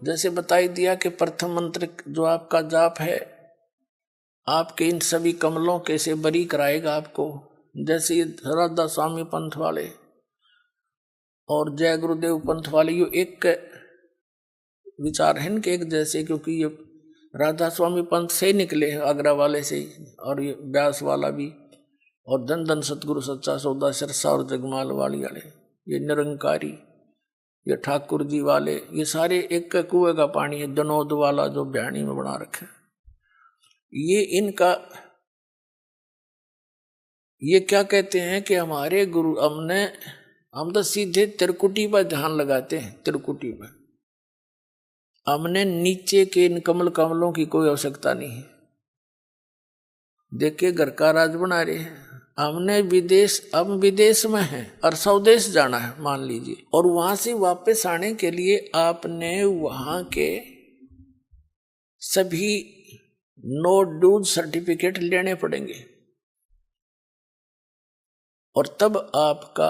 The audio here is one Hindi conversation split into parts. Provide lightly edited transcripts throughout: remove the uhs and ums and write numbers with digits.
जैसे बताई दिया कि प्रथम मंत्र जो आपका जाप है आपके इन सभी कमलों के से बरी कराएगा आपको। जैसे ये राधा स्वामी पंथ वाले और जय गुरुदेव पंथ वाले ये एक विचार है इनके एक जैसे, क्योंकि ये राधा स्वामी पंथ से ही निकले हैं, आगरा वाले से ही, और ये व्यास वाला भी, और धन धन सतगुरु सच्चा सौदा सिरसा और जगमाल वाली वाले, ये निरंकारी, ये ठाकुर जी वाले, ये सारे एक कुएं का पानी है जनोद वाला जो बयानी में बना रखे। ये इनका ये क्या कहते हैं कि हमारे गुरु हम तो सीधे त्रिकुटी पर ध्यान लगाते हैं। त्रिकुटी पर हमने नीचे के इन कमलों की कोई आवश्यकता नहीं है। देखिए घर का राज बना रहे हैं, हमने अब विदेश में हैं और स्वदेश जाना है मान लीजिए, और वहां से वापस आने के लिए आपने वहां के सभी नो ड्यूज सर्टिफिकेट लेने पड़ेंगे, और तब आपका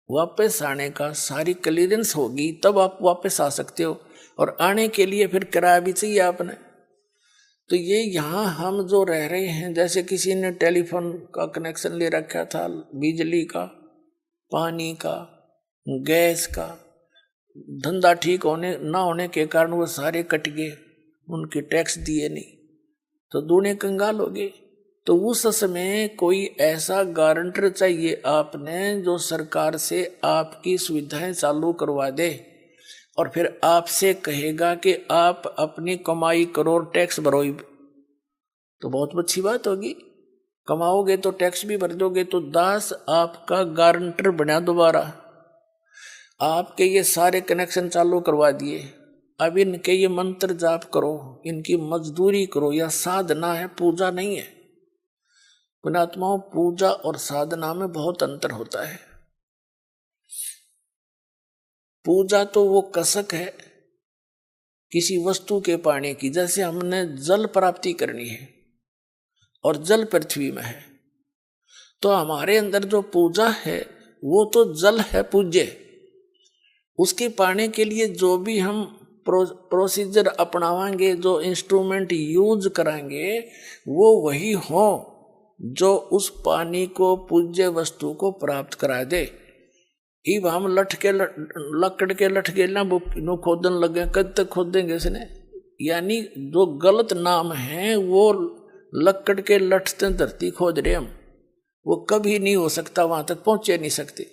वापस आने का सारी क्लियरेंस होगी, तब आप वापस आ सकते हो। और आने के लिए फिर किराया भी चाहिए आपने। तो ये यहाँ हम जो रह रहे हैं, जैसे किसी ने टेलीफोन का कनेक्शन ले रखा था, बिजली का, पानी का, गैस का, धंधा ठीक ना होने के कारण वो सारे कट गए, उनके टैक्स दिए नहीं, तो दूने कंगाल हो गए। तो उस समय कोई ऐसा गारंटर चाहिए आपने जो सरकार से आपकी सुविधाएं चालू करवा दे, और फिर आपसे कहेगा कि आप अपनी कमाई करो और टैक्स भरो। तो बहुत अच्छी बात होगी, कमाओगे तो टैक्स भी भर दोगे। तो दास आपका गारंटर बना दोबारा, आपके ये सारे कनेक्शन चालू करवा दिए। अब इनके ये मंत्र जाप करो, इनकी मजदूरी करो, या साधना है, पूजा नहीं है। पुण्यात्माओं, पूजा और साधना में बहुत अंतर होता है। पूजा तो वो कसक है किसी वस्तु के पाने की, जैसे हमने जल प्राप्ति करनी है और जल पृथ्वी में है, तो हमारे अंदर जो पूजा है वो तो जल है पूज्य। उसके पाने के लिए जो भी हम प्रोसीजर अपनावाएंगे, जो इंस्ट्रूमेंट यूज कराएंगे, वो वही हो जो उस पानी को, पूज्य वस्तु को प्राप्त करा दे। इब हम लकड़ के लठ के ना वो खोदन लगे, कद तक खोदेंगे इसने? यानी जो गलत नाम है वो लकड़ के लठ से धरती खोद रहे हम, वो कभी नहीं हो सकता, वहां तक पहुंचे नहीं सकते।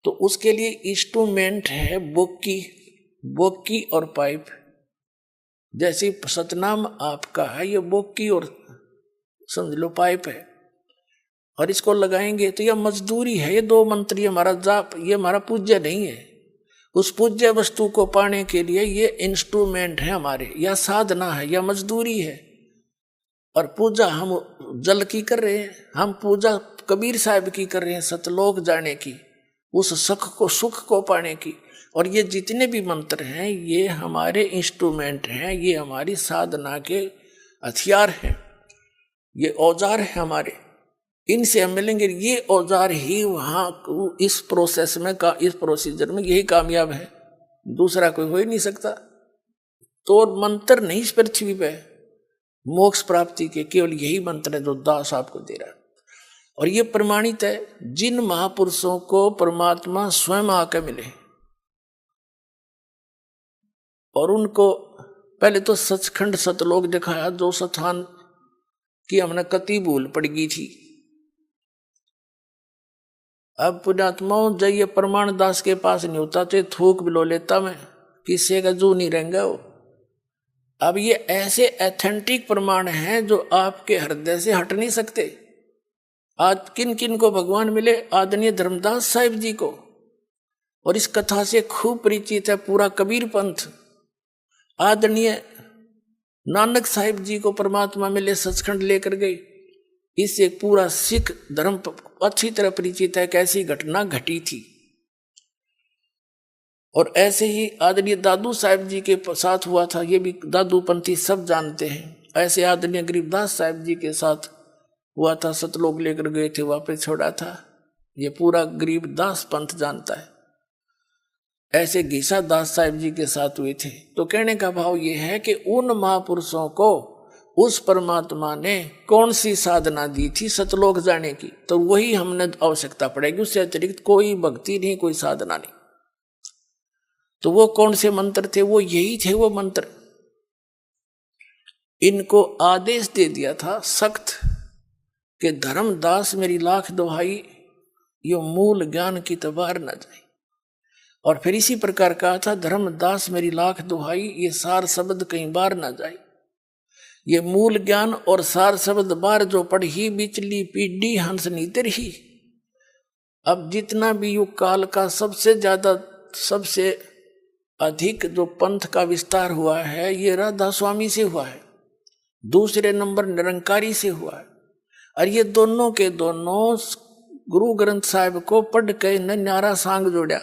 तो उसके लिए इंस्ट्रूमेंट है बोकी और पाइप। जैसे सतनाम आपका है, ये बोकी और समझ लो पाइप है, और इसको लगाएंगे तो यह मजदूरी है। ये दो मंत्र, ये हमारा जाप, ये हमारा पूज्य नहीं है। उस पूज्य वस्तु को पाने के लिए ये इंस्ट्रूमेंट है हमारे, या साधना है, या मजदूरी है। और पूजा हम जल की कर रहे हैं, हम पूजा कबीर साहब की कर रहे हैं, सतलोक जाने की, उस सुख को पाने की। और ये जितने भी मंत्र हैं ये हमारे इंस्ट्रूमेंट हैं, ये हमारी साधना के हथियार हैं, ये औजार है हमारे। इनसे हम मिलेंगे, ये औजार ही वहां इस प्रोसेस में इस प्रोसीजर में यही कामयाब है, दूसरा कोई हो ही नहीं सकता। तो मंत्र नहीं इस पृथ्वी पे मोक्ष प्राप्ति के, केवल यही मंत्र है जो दास आपको दे रहा है। और ये प्रमाणित है, जिन महापुरुषों को परमात्मा स्वयं आकर मिले और उनको पहले तो सचखंड सतलोक दिखाया, जो स्थान की हमने कति भूल पड़ गई थी। अब पुण्यात्माओं, जब ये प्रमाण दास के पास नहीं होता तो थूक बिलो लेता मैं, किसी का जू नहीं रहेंगे वो। अब ये ऐसे एथेंटिक प्रमाण हैं जो आपके हृदय से हट नहीं सकते। आज किन किन को भगवान मिले? आदरणीय धर्मदास साहिब जी को, और इस कथा से खूब परिचित है पूरा कबीर पंथ। आदरणीय नानक साहिब जी को परमात्मा मिले, सचखंड लेकर गए। इससे पूरा सिख धर्म अच्छी तरह परिचित है कैसी घटना घटी थी। और ऐसे ही आदरणीय दादू साहिब जी के साथ हुआ था, ये भी दादूपंथी सब जानते हैं। ऐसे आदरणीय गरीबदास साहिब जी के साथ हुआ था, सतलोक लेकर गए थे, वापस छोड़ा था, ये पूरा गरीबदास पंथ जानता है। ऐसे घीसा दास साहिब जी के साथ हुए थे। तो कहने का भाव ये है कि उन महापुरुषों को उस परमात्मा ने कौन सी साधना दी थी सतलोक जाने की, तो वही हमने आवश्यकता पड़ेगी, उससे अतिरिक्त कोई भक्ति नहीं, कोई साधना नहीं। तो वो कौन से मंत्र थे? वो यही थे वो मंत्र। इनको आदेश दे दिया था सख्त कि धर्मदास मेरी लाख दुहाई, यो मूल ज्ञान की तबार न जाए। और फिर इसी प्रकार कहा था, धर्मदास मेरी लाख दुहाई, ये सार शब्द कहीं बार ना जाए। ये मूल ज्ञान और सार शब्द बार जो पढ़ी, बिचली पीढ़ी हंस नीतर ही। अब जितना भी युग काल का सबसे ज्यादा सबसे अधिक जो पंथ का विस्तार हुआ है, ये राधा स्वामी से हुआ है, दूसरे नंबर निरंकारी से हुआ है। और ये दोनों के दोनों गुरु ग्रंथ साहिब को पढ़ के न्यारा सांग जोड़ा।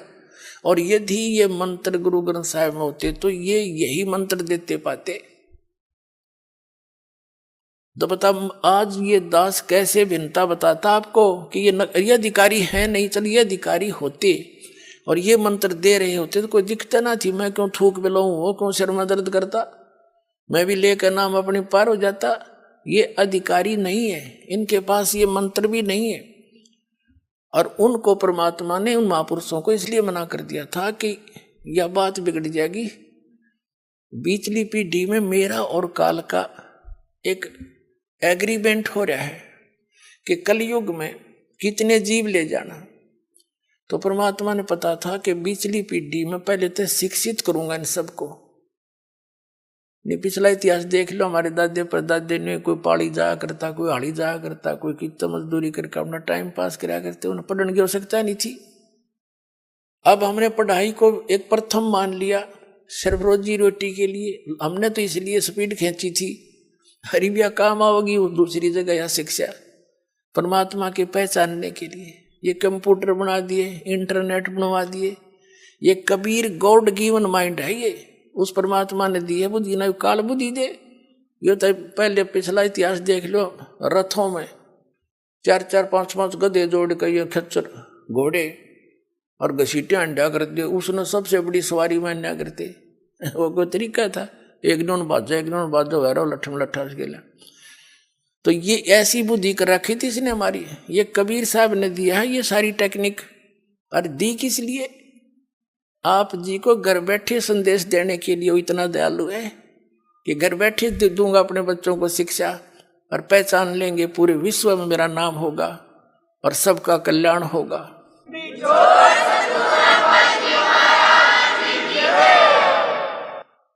और यदि ये मंत्र गुरु ग्रंथ साहिब में होते तो ये यही मंत्र देते पाते। तो बता आज ये दास कैसे भिन्नता बताता आपको कि ये अधिकारी है नहीं। चल ये अधिकारी होते और ये मंत्र दे रहे होते तो कोई दिक्कत ना थी। मैं क्यों थूक बिलाऊं, वो क्यों सिर में दर्द करता, मैं भी लेकर नाम अपने पार हो जाता। ये अधिकारी नहीं है, इनके पास ये मंत्र भी नहीं है। और उनको परमात्मा ने, उन महापुरुषों को इसलिए मना कर दिया था कि यह बात बिगड़ जाएगी। बीचली पीढ़ी में मेरा और काल का एक एग्रीमेंट हो रहा है कि कलयुग में कितने जीव ले जाना। तो परमात्मा ने पता था कि बीचली पीढ़ी में पहले तो शिक्षित करूंगा इन सबको। नहीं पिछला इतिहास देख लो, हमारे दादे परदादे ने कोई पाड़ी जाया करता, कोई हाड़ी जाया करता, कोई कितना मजदूरी करके अपना टाइम पास कराया करते, उन्हें पढ़ने की आवश्यकता नहीं थी। अब हमने पढ़ाई को एक प्रथम मान लिया सिर्फ रोजी रोटी के लिए। हमने तो इसलिए स्पीड खींची थी, हरीबिया काम आओगी वो दूसरी जगह या शिक्षा परमात्मा के पहचानने के लिए। ये कंप्यूटर बना दिए, इंटरनेट बनवा दिए। ये कबीर गॉड गिवन माइंड है, ये उस परमात्मा ने दी है बुद्धि, ना काल बुद्धि दे। ये तो पहले पिछला इतिहास देख लो, रथों में 4-4 5-5 गधे जोड़ कर ये खच्चर घोड़े और घसीटे अंडा करते, उसने सबसे बड़ी सवारी में अन्या करते। वो कोई तरीका था, एक नोन बाजो वैरो लठम लट्ठा गेला। तो ये ऐसी बुद्धि कर रखी थी इसने हमारी। ये कबीर साहब ने दिया है ये सारी टेक्निक। और दी किस लिए? आप जी को घर बैठे संदेश देने के लिए। वो इतना दयालु है कि घर बैठे दूंगा अपने बच्चों को शिक्षा, और पहचान लेंगे पूरे विश्व में मेरा नाम होगा और सबका कल्याण होगा।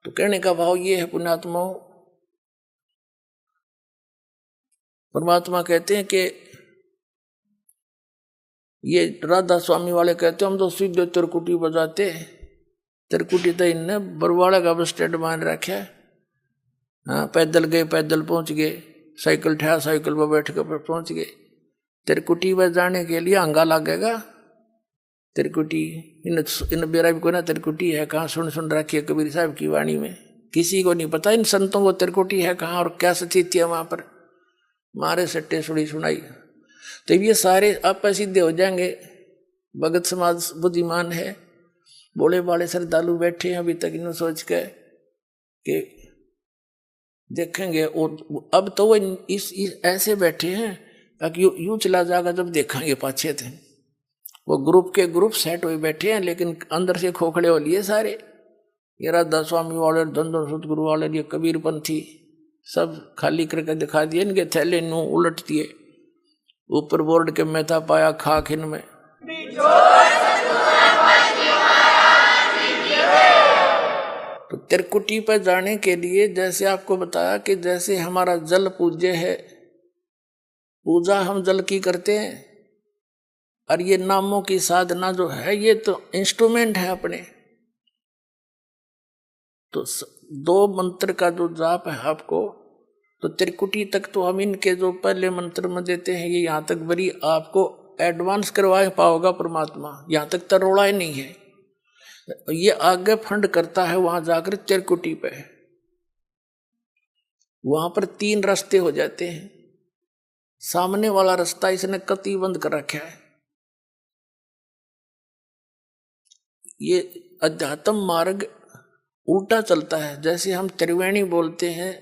तो कहने का भाव ये है पुण्यात्माओं, परमात्मा कहते हैं कि ये राधा स्वामी वाले कहते हैं हम तो सीधे तिरकुटी बजाते। तिरकुटी तो इनने बरवाड़ा का बस स्टैंड मान रखा है। हाँ, पैदल गए पैदल पहुंच गए, साइकिल ठा साइकिल पर बैठ कर पहुंच गए। तिरकुटी बजाने के लिए अंगा लगेगा। तिरकुटी इन बेरा भी कोई ना तिरकुटी है कहाँ, सुन रखी है कबीर साहब की वाणी में। किसी को नहीं पता इन संतों को तिरकुटी है कहाँ और क्या स्थिति है वहां पर। मारे सट्टे सुड़ी सुनाई। तो ये सारे आप सिद्धे हो जाएंगे। भगत समाज बुद्धिमान है, बोले बाले श्रद्धालु बैठे हैं अभी तक इन सोच के कि देखेंगे। और अब तो वो इस ऐसे बैठे हैं कि यूं चला जाएगा जब देखेंगे पाछे थे। वो ग्रुप के ग्रुप सेट हुए बैठे हैं, लेकिन अंदर से खोखड़े हो लिए सारे। ये राधा स्वामी वाले, धन सतगुरु वाले, ये कबीरपंथी सब खाली करके दिखा दिए। इनके थैले नू उलट दिए, ऊपर बोर्ड के मैं था पाया खाक इनमें। तो तिरकुटी पर जाने के लिए जैसे आपको बताया कि जैसे हमारा जल पूज्य है, पूजा हम जल की करते हैं, और ये नामों की साधना जो है ये तो इंस्ट्रूमेंट है अपने। तो 2 मंत्र का जो जाप है आपको, तो त्रिकुटी तक तो हम इनके जो पहले मंत्र में देते हैं, ये यहाँ तक बड़ी आपको एडवांस करवा पाओगा परमात्मा। यहाँ तक तरोड़ा ही नहीं है, ये आगे फंड करता है वहां जाकर त्रिकुटी पे। वहां पर 3 रास्ते हो जाते हैं। सामने वाला रास्ता इसने कति बंद कर रखा है। ये अध्यात्म मार्ग उल्टा चलता है। जैसे हम त्रिवेणी बोलते हैं,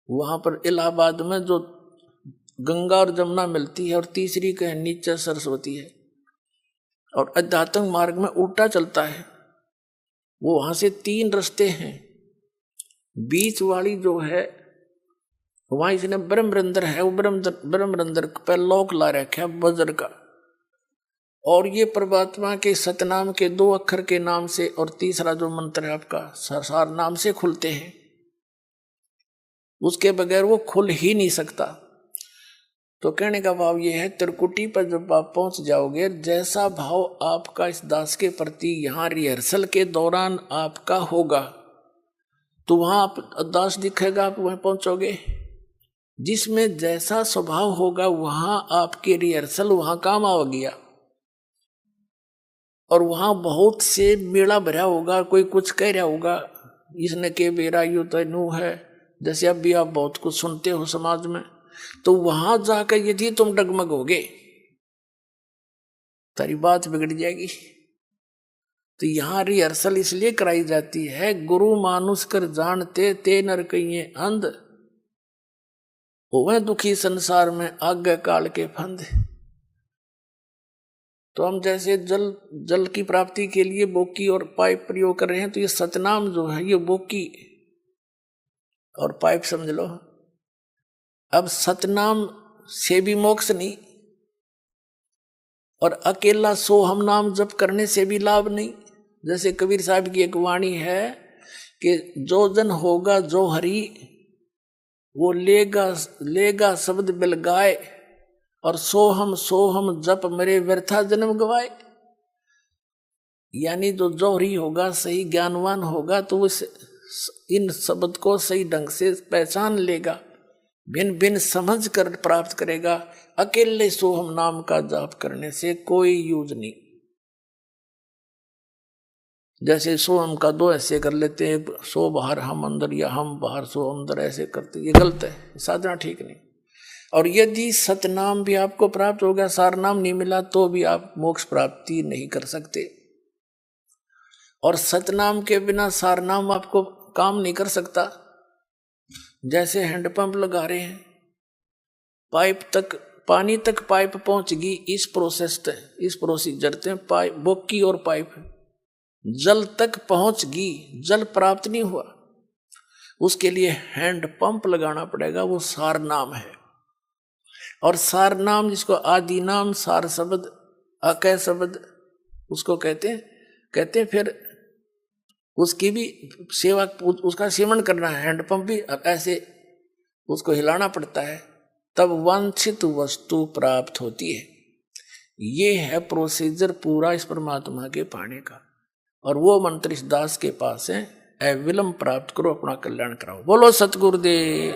वहां पर इलाहाबाद में जो गंगा और जमुना मिलती है और तीसरी कहीं नीचे सरस्वती है, और अध्यात्म मार्ग में उल्टा चलता है। वो वहां से 3 रास्ते हैं, बीच वाली जो है वहां इसने ब्रह्मरंध्र है, वो ब्रह्मरंध्र पर लोक ला रखा है वज्र का, और ये परमात्मा के सतनाम के 2 अक्षर के नाम से और तीसरा जो मंत्र है आपका सार नाम से खुलते हैं, उसके बगैर वो खुल ही नहीं सकता। तो कहने का भाव ये है, त्रिकुटी पर जब आप पहुंच जाओगे, जैसा भाव आपका इस दास के प्रति यहाँ रिहर्सल के दौरान आपका होगा, तो वहां आप दास दिखेगा, आप वहां पहुंचोगे। जिसमें जैसा स्वभाव होगा वहां आपकी रिहर्सल वहां काम आ गया, और वहां बहुत से मेला भरा होगा, कोई कुछ कह रहा होगा, इसने के बेरा यू तनु है, जैसे अब भी आप बहुत कुछ सुनते हो समाज में। तो वहां जाकर यदि तुम डगमगोगे, तारी बात बिगड़ जाएगी। तो यहां रिहर्सल इसलिए कराई जाती है, गुरु मानुष कर जानते ते नर कहिए अंध, वह दुखी संसार में आगे काल के फंद। तो हम जैसे जल की प्राप्ति के लिए बोकी और पाइप प्रयोग कर रहे हैं, तो ये सतनाम जो है ये बोकी और पाइप समझ लो। अब सतनाम से भी मोक्ष नहीं, और अकेला सोहम नाम जप करने से भी लाभ नहीं। जैसे कबीर साहब की एक वाणी है कि जो जन होगा जो हरि, वो लेगा शब्द बिल गाए, और सोहम सोहम जप मेरे व्यर्था जन्म गवाए। यानी जो जौहरी होगा, सही ज्ञानवान होगा, तो इन शब्द को सही ढंग से पहचान लेगा, भिन्न भिन्न समझ कर प्राप्त करेगा। अकेले सोहम नाम का जाप करने से कोई यूज नहीं। जैसे सोहम का 2 ऐसे कर लेते हैं, सो बाहर हम अंदर, या हम बाहर सो अंदर, ऐसे करते, ये गलत है, साधना ठीक नहीं। और यदि सतनाम भी आपको प्राप्त हो गया, सार नाम नहीं मिला, तो भी आप मोक्ष प्राप्ति नहीं कर सकते। और सतनाम के बिना सार नाम आपको काम नहीं कर सकता। जैसे हैंडपंप लगा रहे हैं, पाइप तक पानी तक पाइप पहुंच गई, इस प्रोसीजर से पाइप बोकी और पाइप जल तक पहुंच गई, जल प्राप्त नहीं हुआ, उसके लिए हैंड पंप लगाना पड़ेगा, वो सार नाम है। और सार नाम जिसको आदि नाम, सार शब्द, अकय शब्द उसको कहते हैं। फिर उसकी भी सेवा, उसका सेवन करना है। हैंडपंप भी ऐसे उसको हिलाना पड़ता है, तब वांछित वस्तु प्राप्त होती है। ये है प्रोसीजर पूरा इस परमात्मा के पाने का। और वो मंत्र इस दास के पास है, अविलंब प्राप्त करो, अपना कल्याण कराओ। बोलो सतगुरुदेव।